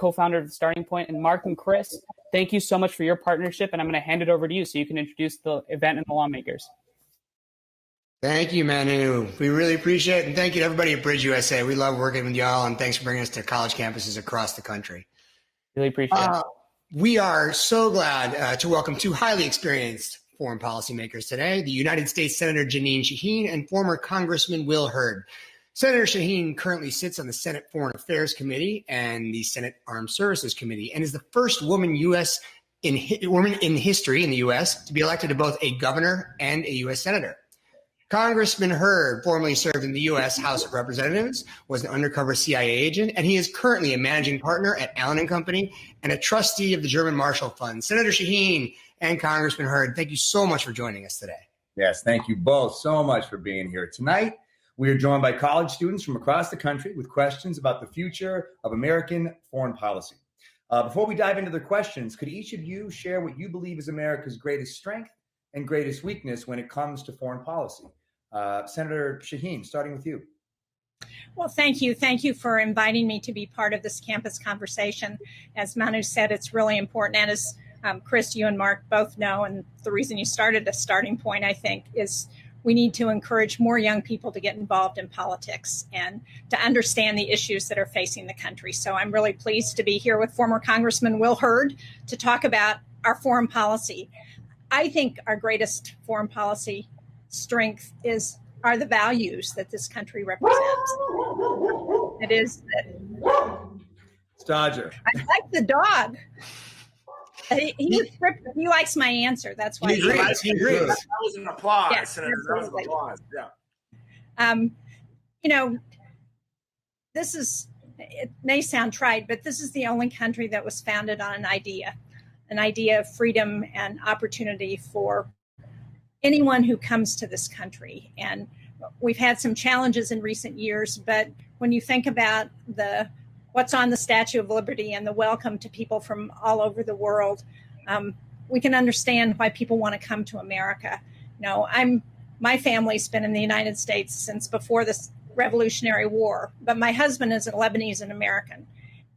co-founder of Starting Point. And Mark and Chris, thank you so much for your partnership. And I'm going to hand it over to you so you can introduce the event and the lawmakers. Thank you, Manu. We really appreciate it. And thank you to everybody at BridgeUSA. We love working with y'all, and thanks for bringing us to college campuses across the country. Really appreciate it. We are so glad to welcome two highly experienced foreign policymakers today, the United States Senator Jeanne Shaheen and former Congressman Will Hurd. Senator Shaheen currently sits on the Senate Foreign Affairs Committee and the Senate Armed Services Committee and is the first woman in history in the U.S. to be elected to both a governor and a U.S. senator. Congressman Hurd formerly served in the U.S. House of Representatives, was an undercover CIA agent, and he is currently a managing partner at Allen & Company and a trustee of the German Marshall Fund. Senator Shaheen and Congressman Hurd, thank you so much for joining us today. Yes, thank you both so much for being here tonight. We are joined by college students from across the country with questions about the future of American foreign policy. Before we dive into their questions, could each of you share what you believe is America's greatest strength and greatest weakness when it comes to foreign policy? Senator Shaheen, starting with you. Well, thank you. Thank you for inviting me to be part of this campus conversation. As Manu said, it's really important. And as Chris, you and Mark both know, and the reason you started a Starting Point, I think, is we need to encourage more young people to get involved in politics and to understand the issues that are facing the country. So I'm really pleased to be here with former Congressman Will Hurd to talk about our foreign policy. I think our greatest foreign policy strength are the values that this country represents. It is that Dodger. I like the dog. He likes my answer. That's why he agrees. That was an applause. Yes, Senator. That was an applause. Yeah. It may sound trite, but this is the only country that was founded on an idea of freedom and opportunity for anyone who comes to this country. And we've had some challenges in recent years, but when you think about what's on the Statue of Liberty and the welcome to people from all over the world, we can understand why people want to come to America. My family's been in the United States since before the Revolutionary War, but my husband is a Lebanese and American,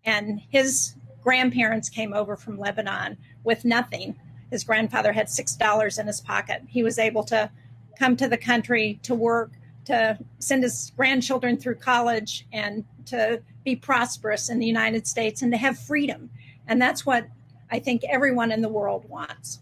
and his grandparents came over from Lebanon with nothing. His grandfather had $6 in his pocket. He was able to come to the country to work, to send his grandchildren through college, and to be prosperous in the United States and to have freedom. And that's what I think everyone in the world wants.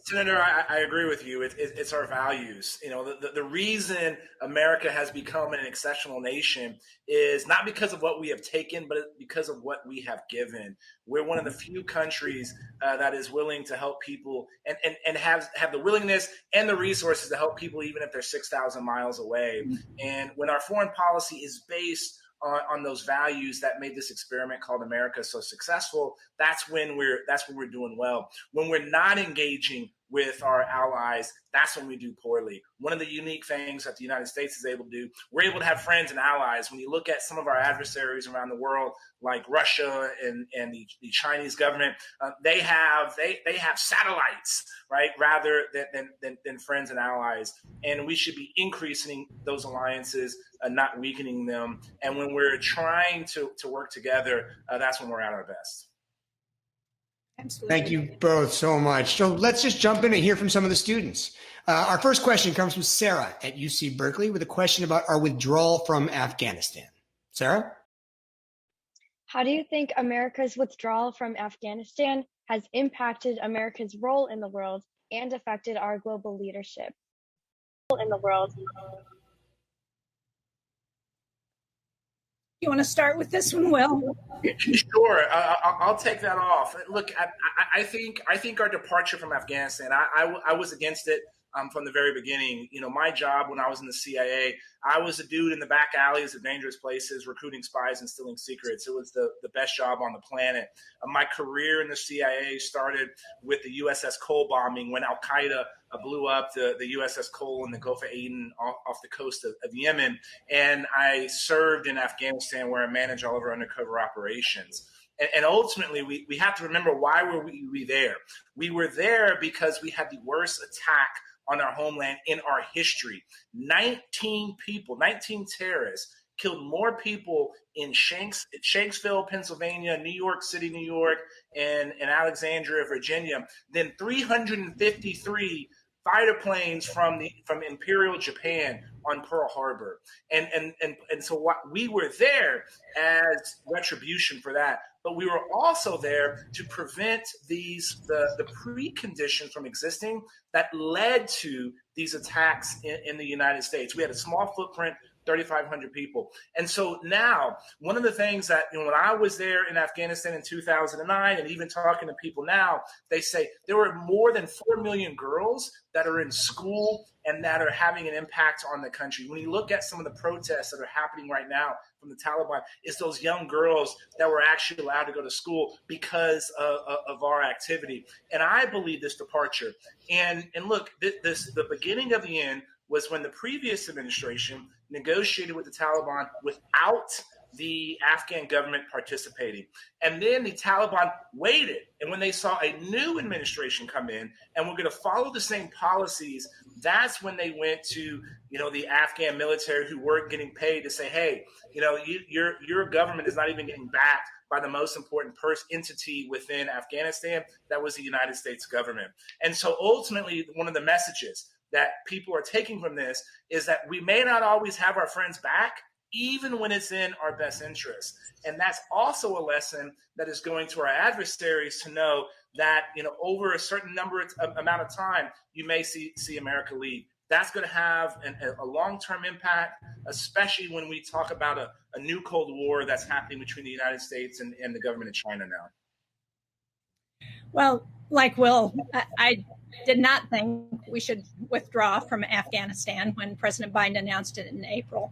Senator, I agree with you. It's our values. The reason America has become an exceptional nation is not because of what we have taken, but because of what we have given. We're one of the few countries that is willing to help people and have the willingness and the resources to help people, even if they're 6,000 miles away. And when our foreign policy is based on those values that made this experiment called America so successful, that's when we're doing well. When we're not engaging with our allies, that's when we do poorly. One of the unique things that the United States is able to do, we're able to have friends and allies. When you look at some of our adversaries around the world, like Russia and the Chinese government, they have satellites, right, rather than friends and allies. And we should be increasing those alliances, not weakening them. And when we're trying to work together, that's when we're at our best. Absolutely. Thank you both so much. So let's just jump in and hear from some of the students. Our first question comes from Sarah at UC Berkeley with a question about our withdrawal from Afghanistan. Sarah? How do you think America's withdrawal from Afghanistan has impacted America's role in the world and affected our global leadership? You want to start with this one, Will? Sure, I'll take that off. Look, I think our departure from Afghanistan, I was against it from the very beginning. My job when I was in the CIA, I was a dude in the back alleys of dangerous places, recruiting spies and stealing secrets. It was the best job on the planet. My career in the CIA started with the USS Cole bombing when Al Qaeda blew up the USS Cole in the Gulf of Aden off the coast of Yemen. And I served in Afghanistan where I managed all of our undercover operations. And ultimately, we have to remember, why were we there? We were there because we had the worst attack on our homeland in our history. 19 terrorists killed more people in Shanksville, Pennsylvania, New York City, New York, and Alexandria, Virginia, than 353 fighter planes from Imperial Japan on Pearl Harbor. And so we were there as retribution for that, but we were also there to prevent the preconditions from existing that led to these attacks in the United States. We had a small footprint, 3,500 people. And so now, one of the things that, when I was there in Afghanistan in 2009, and even talking to people now, they say there were more than 4 million girls that are in school and that are having an impact on the country. When you look at some of the protests that are happening right now from the Taliban, it's those young girls that were actually allowed to go to school because of our activity. And I believe this departure. And look, the beginning of the end was when the previous administration negotiated with the Taliban without the Afghan government participating. And then the Taliban waited. And when they saw a new administration come in and we're going to follow the same policies, that's when they went to, the Afghan military who weren't getting paid to say, hey, your government is not even getting backed by the most important entity within Afghanistan. That was the United States government. And so ultimately, one of the messages that people are taking from this is that we may not always have our friends back, even when it's in our best interest. And that's also a lesson that is going to our adversaries to know that, over a certain amount of time, you may see America leave. That's going to have a long-term impact, especially when we talk about a new Cold War that's happening between the United States and the government of China now. Well, like Will, I did not think we should withdraw from Afghanistan when President Biden announced it in April.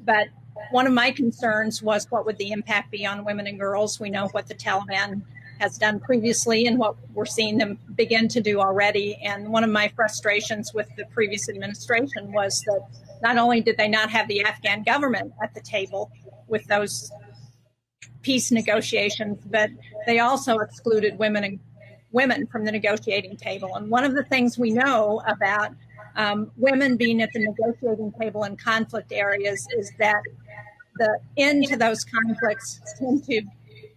But one of my concerns was, what would the impact be on women and girls? We know what the Taliban has done previously and what we're seeing them begin to do already. And one of my frustrations with the previous administration was that not only did they not have the Afghan government at the table with those peace negotiations, but they also excluded women from the negotiating table. And one of the things we know about women being at the negotiating table in conflict areas is that the end to those conflicts tend to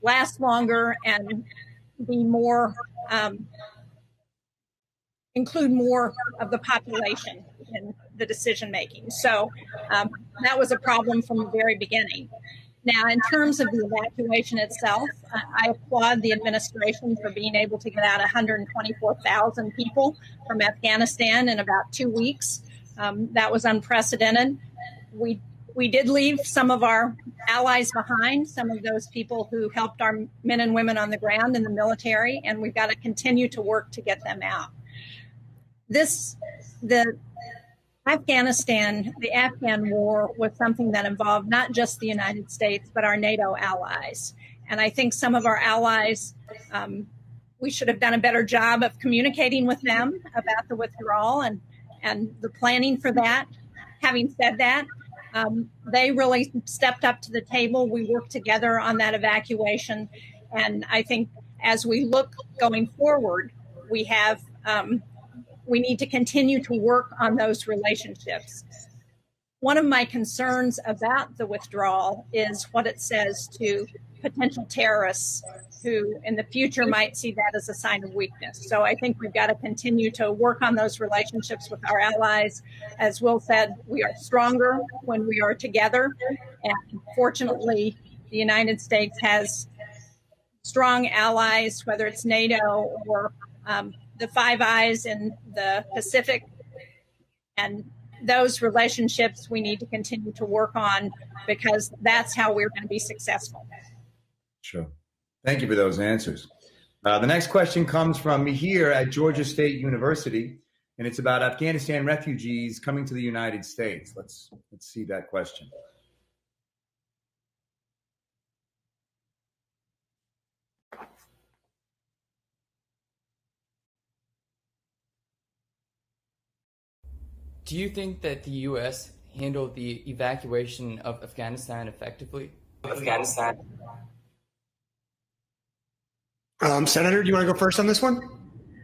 last longer and be more, include more of the population in the decision making. So that was a problem from the very beginning. Now, in terms of the evacuation itself, I applaud the administration for being able to get out 124,000 people from Afghanistan in about 2 weeks. That was unprecedented. We did leave some of our allies behind, some of those people who helped our men and women on the ground in the military, and we've got to continue to work to get them out. The Afghan war was something that involved not just the United States, but our NATO allies. And I think some of our allies, we should have done a better job of communicating with them about the withdrawal and the planning for that. Having said that, they really stepped up to the table. We worked together on that evacuation. And I think as we look going forward, we need to continue to work on those relationships. One of my concerns about the withdrawal is what it says to potential terrorists who in the future might see that as a sign of weakness. So I think we've got to continue to work on those relationships with our allies. As Will said, we are stronger when we are together. And fortunately, the United States has strong allies, whether it's NATO or the Five Eyes in the Pacific. And those relationships we need to continue to work on, because that's how we're going to be successful. Sure. Thank you for those answers. The next question comes from me here at Georgia State University, and it's about Afghanistan refugees coming to the United States. Let's see that question. Do you think that the U.S. handled the evacuation of Afghanistan effectively? Senator, do you want to go first on this one?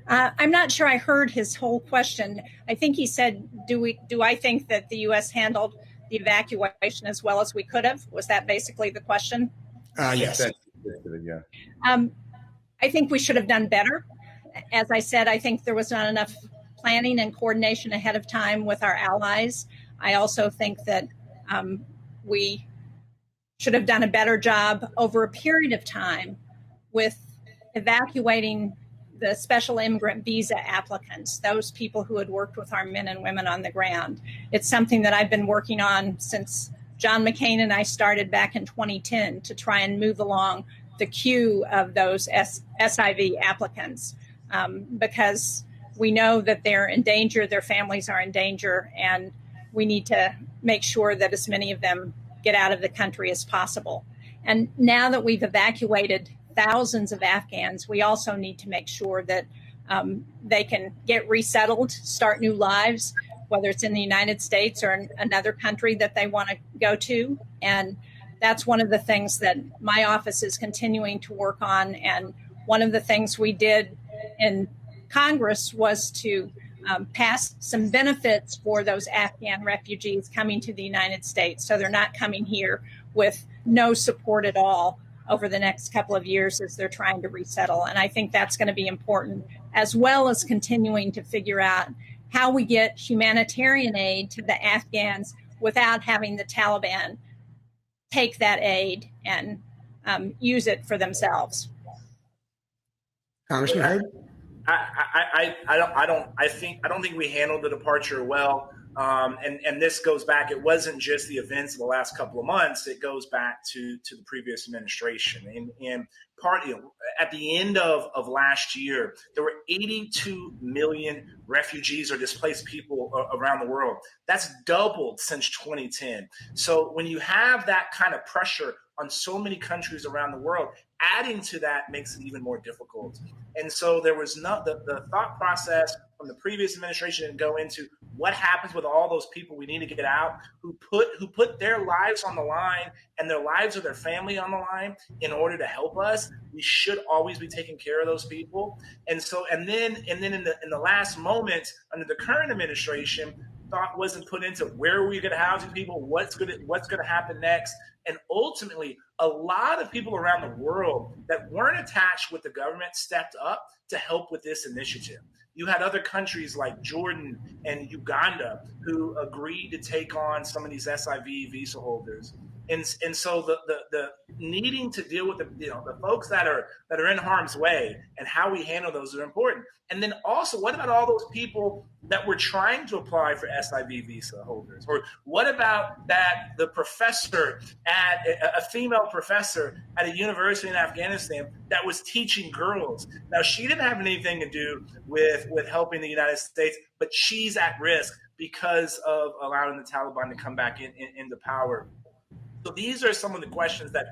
I'm not sure I heard his whole question. I think he said, do I think that the U.S. handled the evacuation as well as we could have? Was that basically the question? Yes. Yeah. I think we should have done better. As I said, I think there was not enough planning and coordination ahead of time with our allies. I also think that we should have done a better job over a period of time with evacuating the special immigrant visa applicants, those people who had worked with our men and women on the ground. It's something that I've been working on since John McCain and I started back in 2010 to try and move along the queue of those SIV applicants, because we know that they're in danger, their families are in danger, and we need to make sure that as many of them get out of the country as possible. And now that we've evacuated thousands of Afghans, we also need to make sure that they can get resettled, start new lives, whether it's in the United States or in another country that they want to go to. And that's one of the things that my office is continuing to work on. And one of the things we did in Congress was to pass some benefits for those Afghan refugees coming to the United States. So they're not coming here with no support at all over the next couple of years as they're trying to resettle. And I think that's going to be important, as well as continuing to figure out how we get humanitarian aid to the Afghans without having the Taliban take that aid and use it for themselves. Congressman Hurd? I don't think we handled the departure well. And this goes back, it wasn't just the events of the last couple of months, it goes back to the previous administration. And at the end of last year, there were 82 million refugees or displaced people around the world. That's doubled since 2010. So when you have that kind of pressure on so many countries around the world, adding to that makes it even more difficult. And so there was the thought process from the previous administration didn't go into what happens with all those people we need to get out, who put their lives on the line and their lives of their family on the line in order to help us. We should always be taking care of those people. And then in the last moment under the current administration, thought wasn't put into where are we going to house these people, what's going to happen next. And ultimately, a lot of people around the world that weren't attached with the government stepped up to help with this initiative. You had other countries like Jordan and Uganda who agreed to take on some of these SIV visa holders. And so the needing to deal with the folks that are in harm's way and how we handle those are important. And then also, what about all those people that were trying to apply for SIV visa holders? Or what about the professor a female professor at a university in Afghanistan that was teaching girls? Now, she didn't have anything to do with helping the United States, but she's at risk because of allowing the Taliban to come back into power. So these are some of the questions that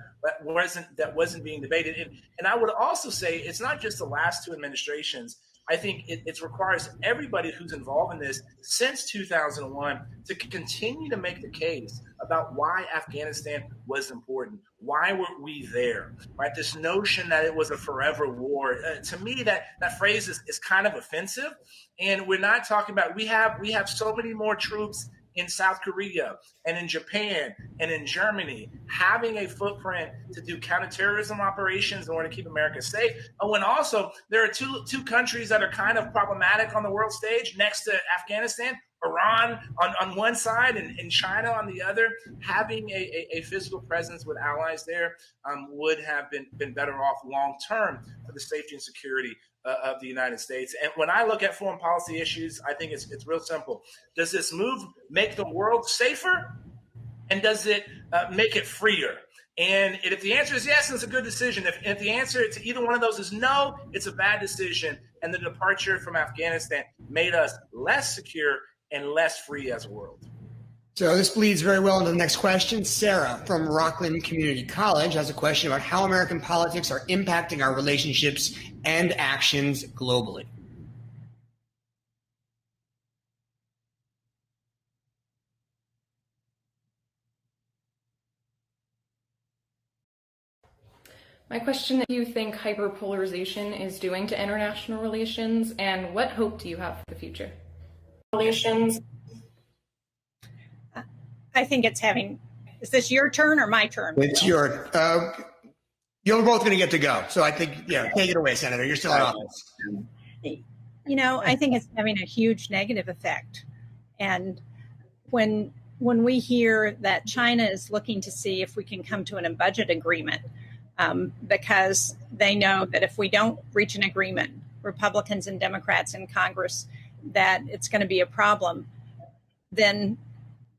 wasn't being debated. And I would also say it's not just the last two administrations. I think it requires everybody who's involved in this since 2001 to continue to make the case about why Afghanistan was important. Why were we there? Right? This notion that it was a forever war. To me, that phrase is kind of offensive. And we're not talking about we have so many more troops in South Korea and in Japan and in Germany, having a footprint to do counterterrorism operations in order to keep America safe. Oh, and also there are two countries that are kind of problematic on the world stage next to Afghanistan, Iran on one side and China on the other. Having a physical presence with allies there would have been better off long term for the safety and security of the United States. And when I look at foreign policy issues, I think it's real simple. Does this move make the world safer? And does it make it freer? And if the answer is yes, it's a good decision. If the answer to either one of those is no, it's a bad decision. And the departure from Afghanistan made us less secure and less free as a world. So this bleeds very well into the next question. Sarah from Rockland Community College has a question about how American politics are impacting our relationships and actions globally. My question is, what do you think hyperpolarization is doing to international relations, and what hope do you have for the future? Relations. I think it's having. Is this your turn or my turn? It's your. You're both going to get to go, so I think take it away, Senator. You're still in office. I think it's having a huge negative effect, and when we hear that China is looking to see if we can come to a budget agreement, because they know that if we don't reach an agreement, Republicans and Democrats in Congress, that it's going to be a problem, then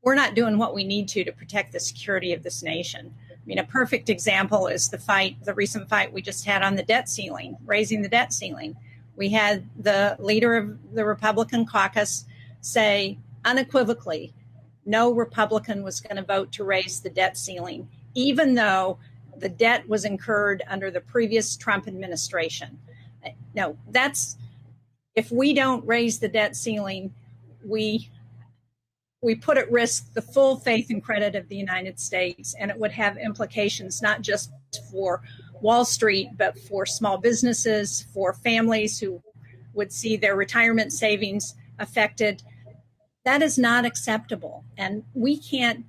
we're not doing what we need to protect the security of this nation. I mean, a perfect example is the recent fight we just had on the debt ceiling, raising the debt ceiling. We had the leader of the Republican caucus say unequivocally, no Republican was going to vote to raise the debt ceiling, even though the debt was incurred under the previous Trump administration. No, if we don't raise the debt ceiling, we put at risk the full faith and credit of the United States, and it would have implications not just for Wall Street, but for small businesses, for families who would see their retirement savings affected. That is not acceptable, and we can't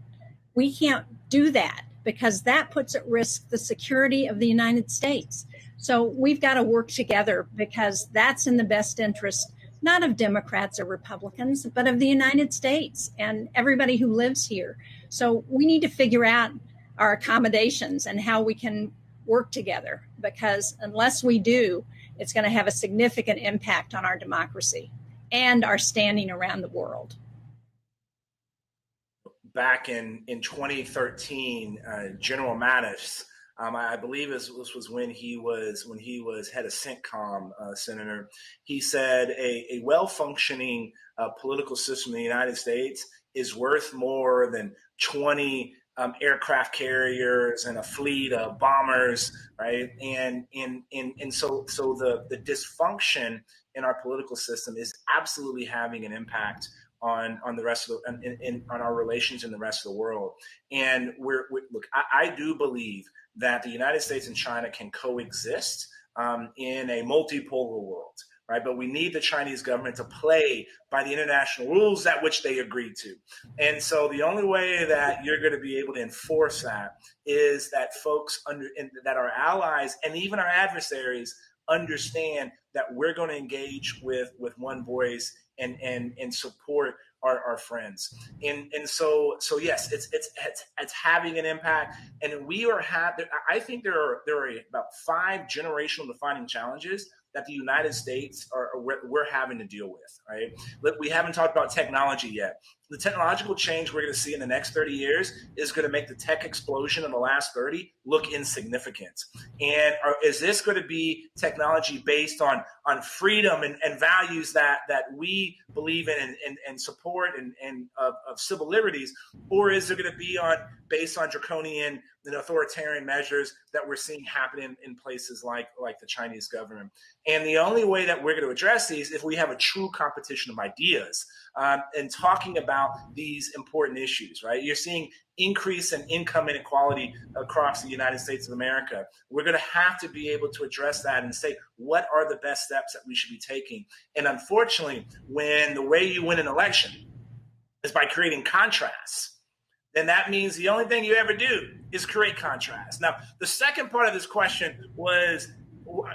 do that, because that puts at risk the security of the United States. So we've got to work together, because that's in the best interest, not of Democrats or Republicans, but of the United States and everybody who lives here. So we need to figure out our accommodations and how we can work together, because unless we do, it's going to have a significant impact on our democracy and our standing around the world. Back in 2013, General Mattis, I believe this was when he was head of CENTCOM, Senator. He said a well-functioning political system in the United States is worth more than 20 aircraft carriers and a fleet of bombers, right? And so the dysfunction in our political system is absolutely having an impact on the rest of on our relations in the rest of the world. And look, I do believe that the United States and China can coexist in a multipolar world, right? But we need the Chinese government to play by the international rules that which they agreed to. And so the only way that you're going to be able to enforce that is that folks that our allies and even our adversaries understand that we're going to engage with one voice and support our friends. And so yes, it's having an impact. And I think there are about 5 generational defining challenges that the United States we're having to deal with, right? We haven't talked about technology yet. The technological change we're going to see in the next 30 years is going to make the tech explosion in the last 30 look insignificant. And is this going to be technology based on freedom and values that we believe in and support and of civil liberties, or is it going to be based on draconian and authoritarian measures that we're seeing happen in places like the Chinese government? And the only way that we're going to address these if we have a true competition of ideas and talking about these important issues, right? You're seeing increase in income inequality across the United States of America. We're going to have to be able to address that and say, what are the best steps that we should be taking? And unfortunately, when the way you win an election is by creating contrasts, then that means the only thing you ever do is create contrast. Now, the second part of this question was, are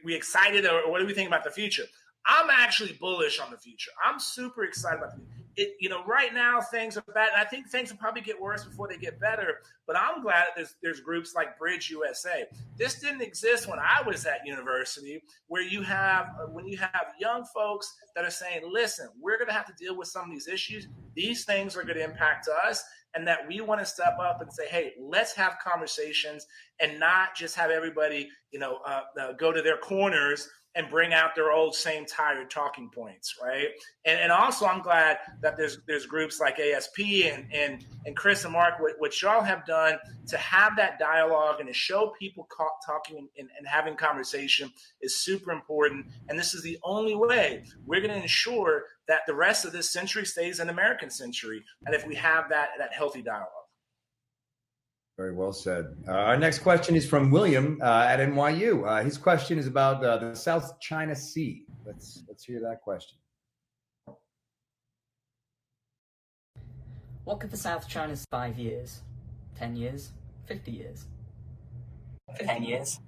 we excited, or what do we think about the future? I'm actually bullish on the future. I'm super excited about it. Right now things are bad, and I think things will probably get worse before they get better. But I'm glad that there's groups like BridgeUSA. This didn't exist when I was at university, where when you have young folks that are saying, listen, we're going to have to deal with some of these issues. These things are going to impact us, and that we want to step up and say, hey, let's have conversations and not just have everybody, go to their corners and bring out their old same tired talking points, right? And also, I'm glad that there's groups like ASP and Chris and Mark, what y'all have done to have that dialogue and to show people talking and having conversation is super important. And this is the only way we're going to ensure that the rest of this century stays an American century, and if we have that healthy dialogue. Very well said. Our next question is from William at NYU. His question is about the South China Sea. Let's hear that question. What could the South China's 5 years, 10 years, 50 years? 10 years.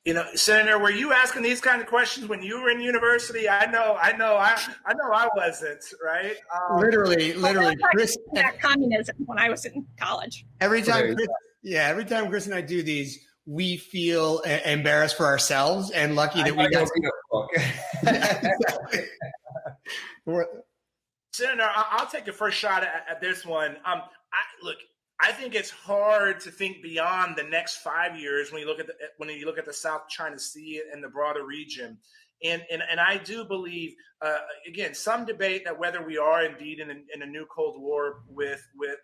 You know, Senator, were you asking these kind of questions when you were in university? I know I wasn't, right? Literally, Chris. Communism when I was in college. Every time Chris and I do these, we feel embarrassed for ourselves and lucky that we got. Senator, I'll take the first shot at this one. I think it's hard to think beyond the next 5 years when you look at the South China Sea and the broader region. And I do believe, again, some debate that whether we are indeed in a new Cold War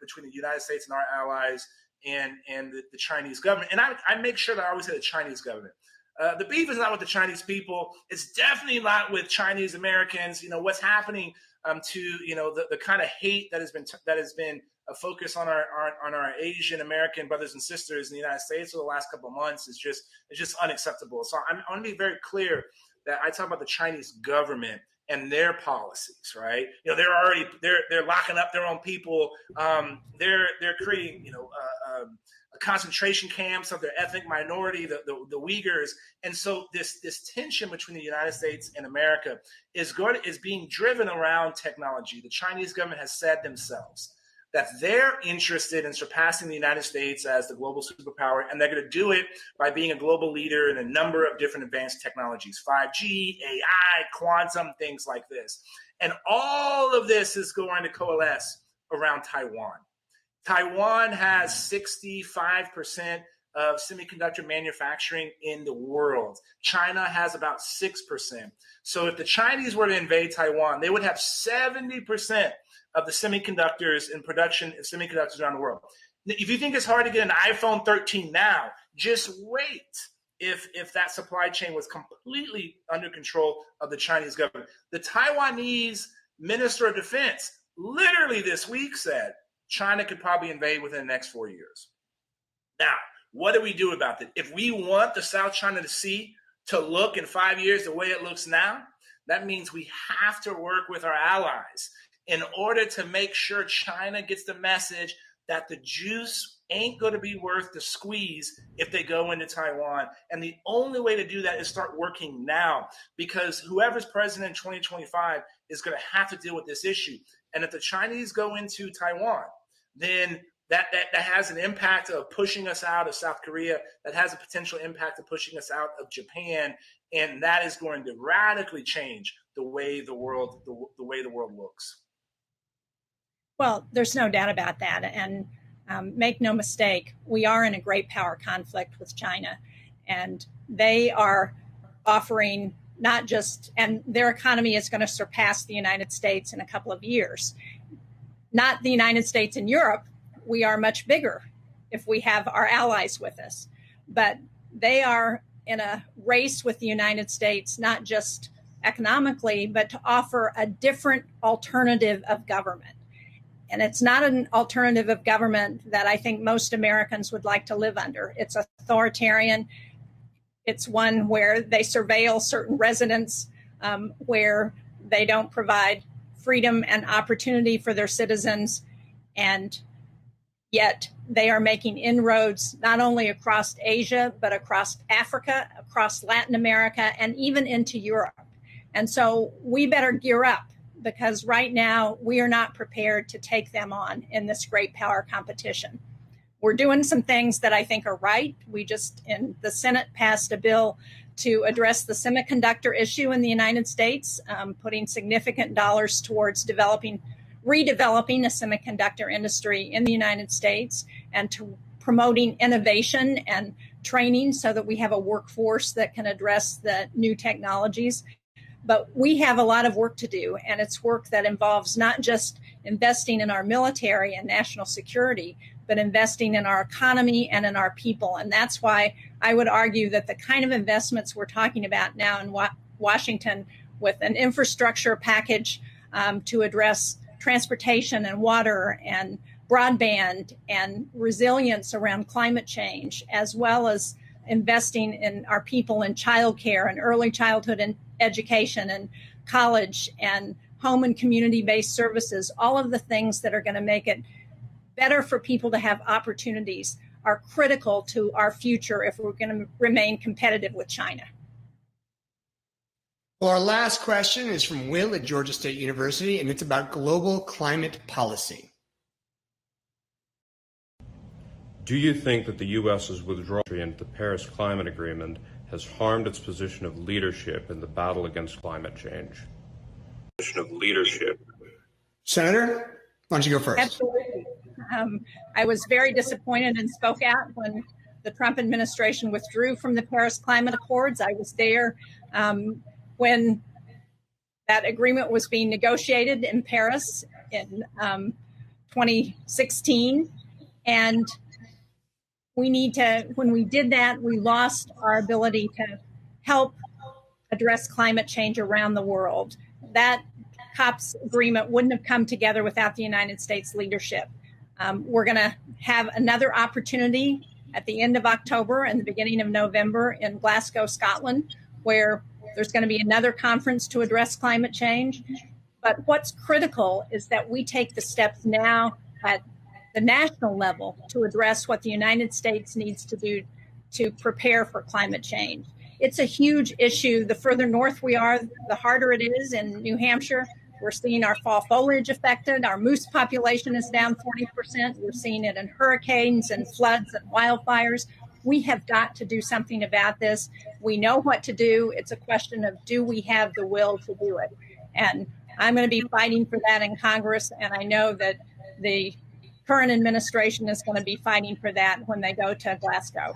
between the United States and our allies and the Chinese government. And I make sure that I always say the Chinese government. The beef is not with the Chinese people. It's definitely not with Chinese Americans. You know, what's happening to, you know, the kind of hate that has been a focus on our Asian American brothers and sisters in the United States over the last couple of months is just unacceptable. So I want to be very clear that I talk about the Chinese government and their policies, right? You know, they're locking up their own people. They're creating, you know, concentration camps of their ethnic minority, the Uyghurs. And so this tension between the United States and America is being driven around technology. The Chinese government has said themselves that they're interested in surpassing the United States as the global superpower, and they're going to do it by being a global leader in a number of different advanced technologies, 5G, AI, quantum, things like this. And all of this is going to coalesce around Taiwan. Taiwan has 65% of semiconductor manufacturing in the world. China has about 6%. So if the Chinese were to invade Taiwan, they would have 70% of the semiconductors in production of semiconductors around the world. If you think it's hard to get an iPhone 13 now, just wait if that supply chain was completely under control of the Chinese government. The Taiwanese Minister of Defense literally this week said China could probably invade within the next 4 years. Now, what do we do about that? If we want the South China Sea to look in 5 years the way it looks now, that means we have to work with our allies in order to make sure China gets the message that the juice ain't going to be worth the squeeze if they go into Taiwan. And the only way to do that is start working now, because whoever's president in 2025 is going to have to deal with this issue. And if the Chinese go into Taiwan, then that has an impact of pushing us out of South Korea. That has a potential impact of pushing us out of Japan. And that is going to radically change the way the world looks. Well, there's no doubt about that. And make no mistake, we are in a great power conflict with China. And they are offering not just, and their economy is going to surpass the United States in a couple of years. Not the United States and Europe. We are much bigger if we have our allies with us. But they are in a race with the United States, not just economically, but to offer a different alternative of government. And it's not an alternative of government that I think most Americans would like to live under. It's authoritarian. It's one where they surveil certain residents, where they don't provide freedom and opportunity for their citizens. And yet they are making inroads not only across Asia, but across Africa, across Latin America, and even into Europe. And so we better gear up, because right now we are not prepared to take them on in this great power competition. We're doing some things that I think are right. We just, in the Senate, passed a bill to address the semiconductor issue in the United States, putting significant dollars towards redeveloping a semiconductor industry in the United States, and to promoting innovation and training so that we have a workforce that can address the new technologies. But we have a lot of work to do, and it's work that involves not just investing in our military and national security, but investing in our economy and in our people. And that's why I would argue that the kind of investments we're talking about now in Washington, with an infrastructure package to address transportation and water and broadband and resilience around climate change, as well as investing in our people in childcare and early childhood and education and college and home and community-based services, all of the things that are going to make it better for people to have opportunities are critical to our future if we're going to remain competitive with China. Well, our last question is from Will at Georgia State University, and it's about global climate policy. Do you think that the U.S.'s withdrawal into the Paris Climate Agreement has harmed its position of leadership in the battle against climate change? Senator, why don't you go first? Absolutely. I was very disappointed and spoke out when the Trump administration withdrew from the Paris Climate Accords. I was there when that agreement was being negotiated in Paris in 2016. And when we did that, we lost our ability to help address climate change around the world. That COP's agreement wouldn't have come together without the United States leadership. We're going to have another opportunity at the end of October and the beginning of November in Glasgow, Scotland, where there's going to be another conference to address climate change. But what's critical is that we take the steps now at the national level to address what the United States needs to do to prepare for climate change. It's a huge issue. The further north we are, the harder it is. In New Hampshire, we're seeing our fall foliage affected. Our moose population is down 40%. We're seeing it in hurricanes and floods and wildfires. We have got to do something about this. We know what to do. It's a question of, do we have the will to do it? And I'm going to be fighting for that in Congress. And I know that the current administration is going to be fighting for that when they go to Glasgow.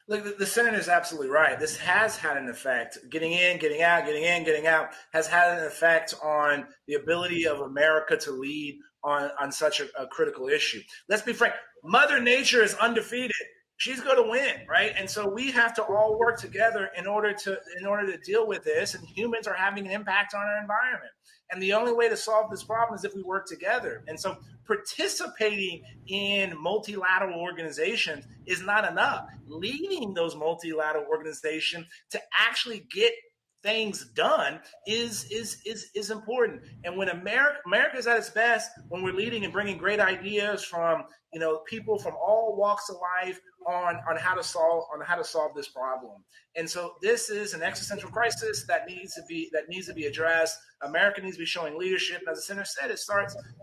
Look, the senator is absolutely right. This has had an effect. Getting in, getting out, getting in, getting out has had an effect on the ability of America to lead on such a critical issue. Let's be frank. Mother Nature is undefeated. She's going to win, right? And so we have to all work together in order to deal with this. And humans are having an impact on our environment. And the only way to solve this problem is if we work together. And so participating in multilateral organizations is not enough. Leading those multilateral organizations to actually get things done is important. And when America is at its best, when we're leading and bringing great ideas from people from all walks of life on how to solve this problem. And so this is an existential crisis that needs to be addressed. America needs to be showing leadership. And as the senator said, it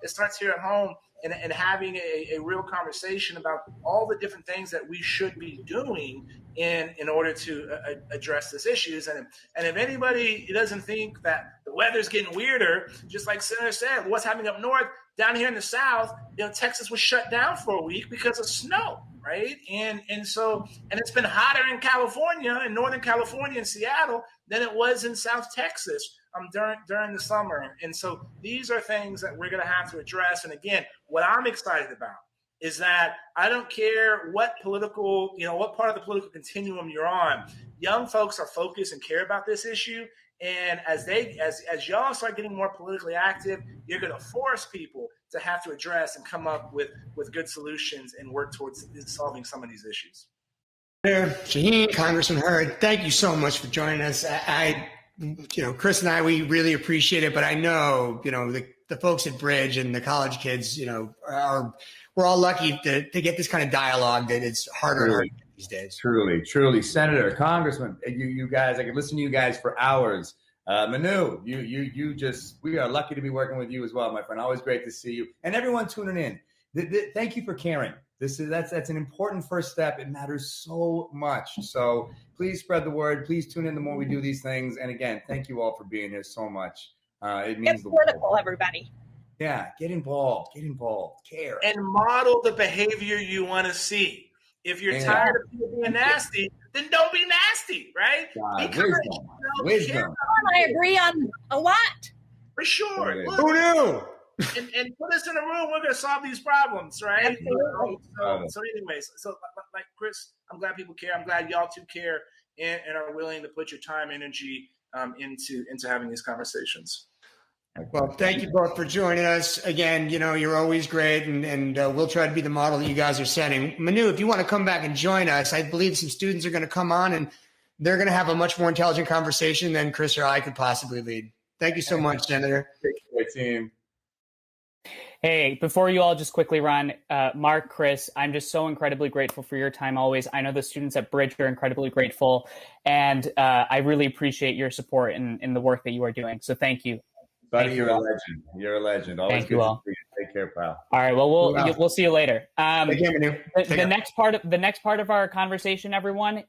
starts here at home and having a real conversation about all the different things that we should be doing in order to address these issues. And if anybody doesn't think that the weather's getting weirder, just like Senator said, what's happening up north, down here in the South, Texas was shut down for a week because of snow, right? And it's been hotter in California, in Northern California and Seattle, than it was in South Texas during the summer. And so these are things that we're going to have to address. And again, what I'm excited about is that I don't care what part of the political continuum you're on. Young folks are focused and care about this issue. And as y'all start getting more politically active, you're going to force people to have to address and come up with good solutions and work towards solving some of these issues. Senator Shaheen, Congressman Hurd, thank you so much for joining us. Chris and I, we really appreciate it, but I know, the folks at Bridge and the college kids, we're all lucky to get this kind of dialogue that it's harder and harder these days. Truly. Senator, Congressman, you guys, I could listen to you guys for hours. Manu, we are lucky to be working with you as well, my friend. Always great to see you. And everyone tuning in. Thank you for caring. That's an important first step. It matters so much. So please spread the word. Please tune in the more we do these things. And again, thank you all for being here so much. It means the world. Everybody. Yeah, get involved, care. And model the behavior you want to see. If you're tired of people being nasty, then don't be nasty, right? Wisdom. I agree on a lot. For sure. Who knew? And put us in a room, we're going to solve these problems, right? Absolutely. So anyways, like Chris, I'm glad people care. I'm glad y'all too care and are willing to put your time, energy into having these conversations. Well, thank you both for joining us. Again, you're always great, and we'll try to be the model that you guys are setting. Manu, if you want to come back and join us, I believe some students are going to come on, and they're going to have a much more intelligent conversation than Chris or I could possibly lead. Thank you so much, Senator. Great team. Hey, before you all just quickly run, Mark, Chris, I'm just so incredibly grateful for your time always. I know the students at Bridge are incredibly grateful, and I really appreciate your support in the work that you are doing. So thank you. Buddy, you're a legend. You're a legend. Always Thank you all. Take care, pal. All right. Well, we'll see you later. Take care, Manu. The next part of our conversation, everyone,